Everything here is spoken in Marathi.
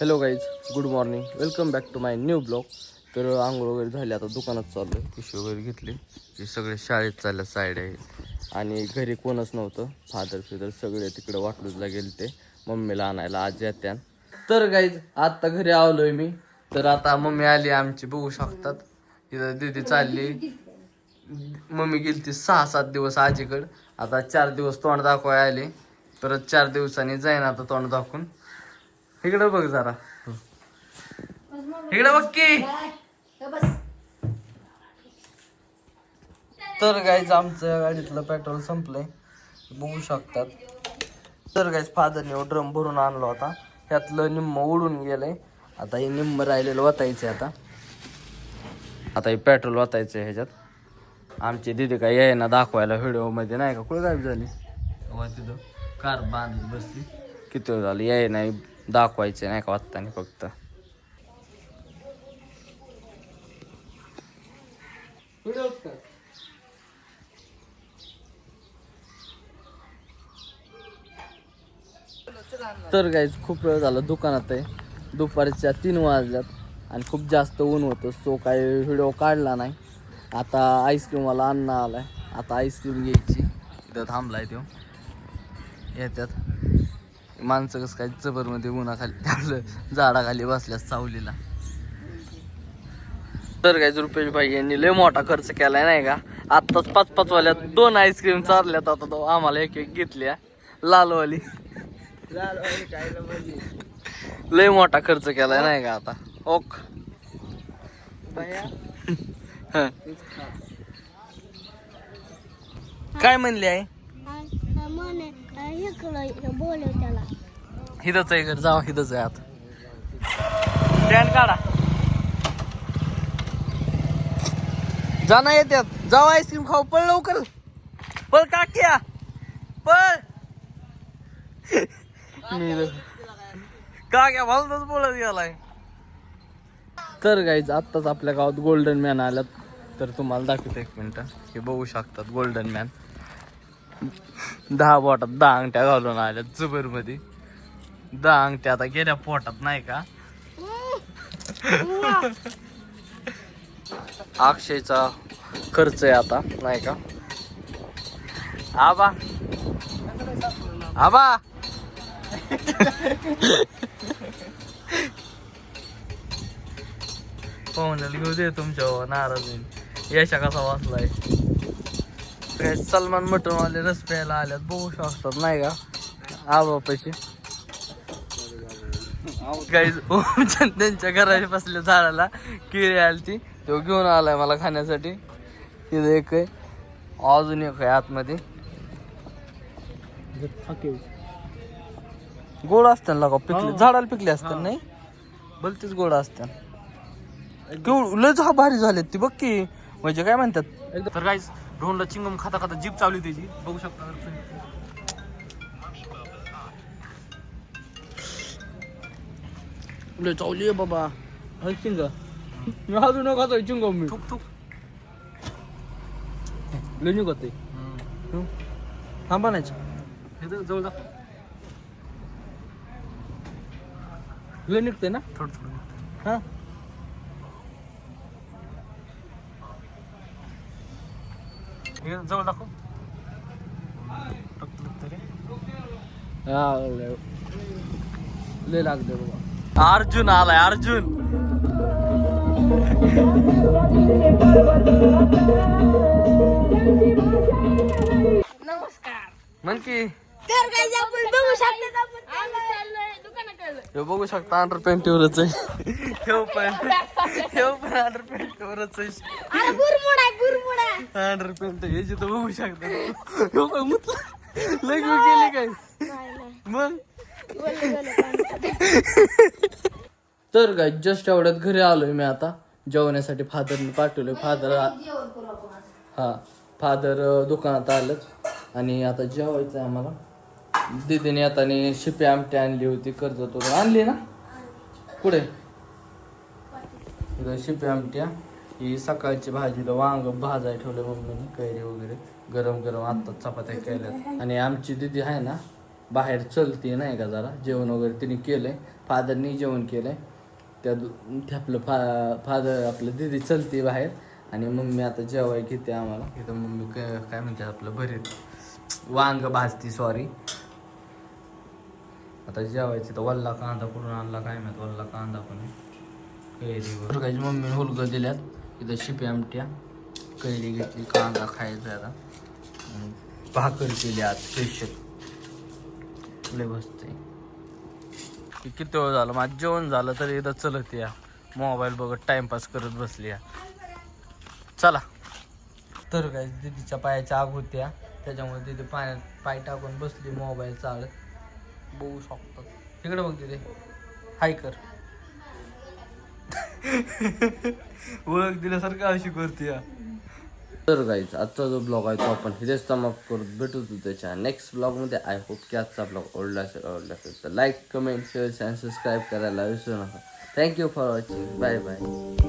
Hello guys, good morning, welcome back to my new blog. तर आंघोळ वगैरे झाली, आता दुकानात चाललो आहे. पिशवी वगैरे घेतली की सगळे शाळेत चालल्या साईड आहे. आणि घरी कोणच नव्हतं. फादर सगळे तिकडे वाटलूजला गेले ते मम्मीला आणायला, आज येत्या. तर गाईज आत्ता घरी आलोय मी. तर आता मम्मी आली आमची, बघू शकतात. इथं दीदी चालली. मम्मी गेली ती 6-7 दिवस आजीकडं. आता 4 दिवस तोंड दाखवाय आले. परत 4 दिवसांनी जाईन आता तोंड दाखवून. इकडं बघ जरा, इकडं बघ की. तर गाईज आमच्या गाडीतलं पेट्रोल संपलंय, बघू शकतात. तर गाईज फादरने ड्रम भरून आणला होता, त्यातलं निम्म उडून गेलंय. आता हे निम्म राहिलेलं वाटायचंय. आता हे पेट्रोल वाटायचंय ह्याच्यात. आमची दीदी काय आहे ना दाखवायला व्हिडिओ मध्ये, नाही का? कुठे गायब झाली? तिथं कार बांधत बसली. किती वेळ झाली याय नाही, दाखवायचे नाही का वाटताना फक्त. तर गाईज खूप वेळ झाला दुकानात आहे. दुपारच्या 3 वाजल्यात आणि खूप जास्त ऊन होतं, सो काही व्हिडिओ काढला नाही. आता आईस्क्रीमवाला अण्णा आलाय, आता आईस्क्रीम घ्यायची. इथं थांबलाय तो. येतात माणसं कसं काय जबरमध्ये उन्हाखाली आपलं झाडाखाली बसल्यात सावलीला. तर काय रुपेश भाई यांनी लय मोठा खर्च केलाय, नाही का? आत्ताच 5-5 वाल्यात 2 आईस्क्रीम चारल्यात. आता तो आम्हाला एक घेतल्या, लालवाली. लय मोठा खर्च केलाय, नाही का? आता ओक काय म्हणले आहे? हिथंच आहे घर, जावा हिथंच आहे. आता स्टँड काढा, जाणं येतात. जाऊ आईस्क्रीम खाऊ, पळ लवकर, पळ काक्या पळ. मी काक्या भाऊच बोलत गेलाय. तर गाईज आत्ताच आपल्या गावात गोल्डन मॅन आल्यात. तर तुम्हाला दाखवतो, 1 मिनिट. हे बघू शकतात गोल्डन मॅन. 10 बोटात 10 अंगठ्या घालून आल्यात जुबर मध्ये. 10 अंगठ्या आता गेल्या पोटात, नाही का? अक्षयचा खर्च आहे आता, नाही का? आबा आबा पाहुण्याला घेऊ दे तुमच्या नाराज होईल. यशा कसा वाचलाय. सलमान मटनवाले रस प्यायला आल्यात, बघू शकतात, नाही का? आबा पैसे गाईज त्यांच्या घराच्या बसल्या झाडाला किळी आलती, तो घेऊन आलाय मला खाण्यासाठी. तिथं एक आहे, अजून एक आहे आतमध्ये. गोड असतात ना का? पिकले झाडाला पिकले असतात, नाही? भलतीच गोड असतात. लय भारी झालेत ती, बघ की. म्हणजे काय म्हणतात. तर गाईज ढोंडला चिंगम खाता खाता जीभ चावली त्याची, बघू शकता. लय चावली आहे बाबा. चिंग मी अजून न खातोय चिंगम. मी थुक लय निघत आहे. थांबा नाही जवळ जा. लय निघतंय ना थोडं. हा जवळ दाखव. लय लागते बाबा. अर्जुन आलाय, अर्जुन. नमस्कार. म्हण की. तर काय आपण बघू शकता, आपण चाललोय दुकानाकडे. हे बघू शकता अंडरपॅन्टीवरच आहे. हे पण अंडरपॅन्टीवरच आहे. अरे गुरमुडा अंडरपॅन्ट हे जिथं बघू शकता. हे काय म्हटलं लग्न केले काय मग? तर काय जस्ट एवढ्यात घरी आलोय मी आता जेवण्यासाठी. फादरने पाठवले. फादर दुकानात आलं आणि आता जेवायचं आहे आम्हाला. दीदीने आता शिपी आमटी आणली होती, कर्जतवरून आणली ना. पुढे शिपी आमट्या ही सकाळची भाजी. वांग भाजाय ठेवलं मम्मीने, कैरी वगैरे गरम गरम आत्ताच चपात्या केल्यात. आणि आमची दीदी आहे ना बाहेर चलते नाही का जरा जेवण वगैरे तिने केलंय. फादरनी जेवण केलंय. ते आपलं फादर आपलं दिदी चलते बाहेर आणि मम्मी आता जेवाय घेते आम्हाला. इथं मम्मी काय म्हणते आपलं भरीत वांग भाजती सॉरी. आता जेवायची तर वल्ला कांदा कुठून आणला काय माहित. वल्ला कांदा पण कैरी मम्मी हुलगं दिल्यात. इथं शिपी आमट्या कैरी घेतली. कांदा खायचा आता. भाकर केली आज स्पेशल. लय बसते किती वेळ झालं माझं जेवण झालं तरी इथं चलत या मोबाईल बघत टाइमपास करत बसली या. चला तर काय दीदीच्या पायाच्या आग होत्या त्याच्यामुळे दीदी पाण्यात पाय टाकून बसली मोबाईल चालत. बघू शकतो तिकडे बघ तिथे हाय कर. ओळख दिल्यासारखं अशी करते या. तर गाईज आजचा जो ब्लॉग आहे तो आपण इथेच समाप्त करत भेटू त्याच्या नेक्स्ट ब्लॉगमध्ये. आय होप की आजचा ब्लॉग आवडला असेल तर लाईक कमेंट शेअर आणि सबस्क्राईब करायला विसरू नका. Thank you for watching. Bye bye.